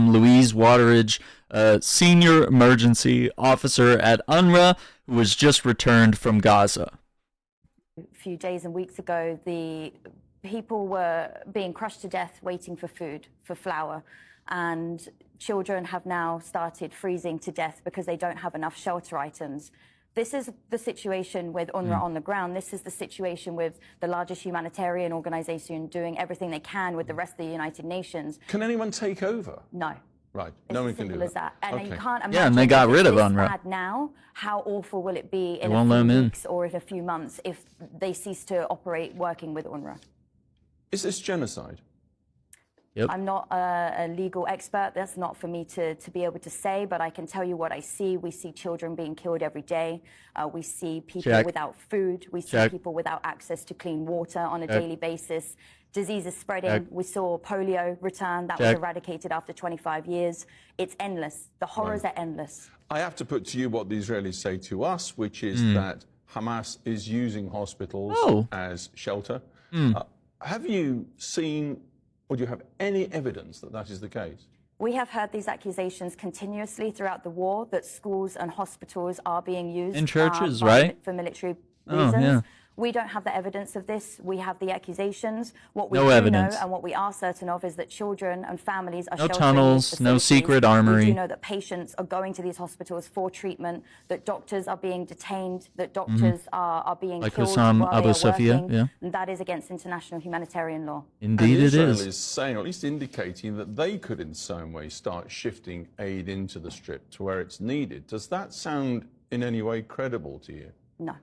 Louise Wateridge, senior emergency officer at UNRWA, who was just returned from Gaza. A few days and weeks ago, the people were being crushed to death waiting for food, for flour, and children have now started freezing to death because they don't have enough shelter items. This is the situation with UNRWA on the ground. This is the situation with the largest humanitarian organization doing everything they can with the rest of the United Nations. Can anyone take over? No. Right. It's no one as can do simple as that. that. And Okay. you can't imagine. Yeah, and they got rid of UNRWA. Bad now, how awful will it be in won't let a 'em few in. weeks or in a few months if they cease to operate working with UNRWA? Is this genocide? Yep. I'm not a legal expert. That's not for me to be able to say, but I can tell you what I see. We see children being killed every day. We see people Check. without food. We see Check. people without access to clean water on a Check. daily basis. Disease is spreading. Check. We saw polio return. That Check. was eradicated after 25 years. It's endless. The horrors are endless. I have to put to you what the Israelis say to us, which is that Hamas is using hospitals as shelter. Have you seen, or do you have any evidence that that is the case? We have heard these accusations continuously throughout the war, that schools and hospitals are being used In churches, right? for military Oh, reasons. yeah. We don't have the evidence of this. We have the accusations. What we No do evidence. know and what we are certain of is that children and families are No sheltering in tunnels, these no facilities. secret We armory. do know that patients are going to these hospitals for treatment, that doctors are being detained, that doctors are being Like killed Hussam while Abu they are Safia, working. yeah. And that is against international humanitarian law. Indeed and it Israel is. saying, or at least indicating, that they could in some way start shifting aid into the Strip to where it's needed. Does that sound in any way credible to you? No.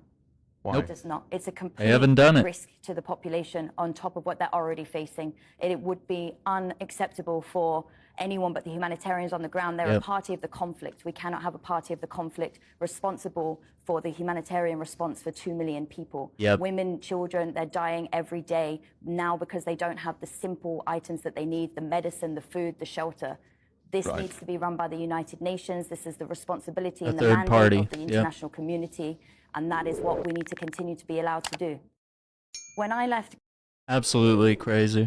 Why? It does not. It's a complete haven't done it. risk to the population on top of what they're already facing. It would be unacceptable for anyone but the humanitarians on the ground. They're a party of the conflict. We cannot have a party of the conflict responsible for the humanitarian response for 2 million people. Yep. Women, children, they're dying every day now because they don't have the simple items that they need, the medicine, the food, the shelter. This Right. needs to be run by the United Nations. This is the responsibility A and the third mandate party. of the Yep. international community, and that is what we need to continue to be allowed to do. When I left Absolutely crazy.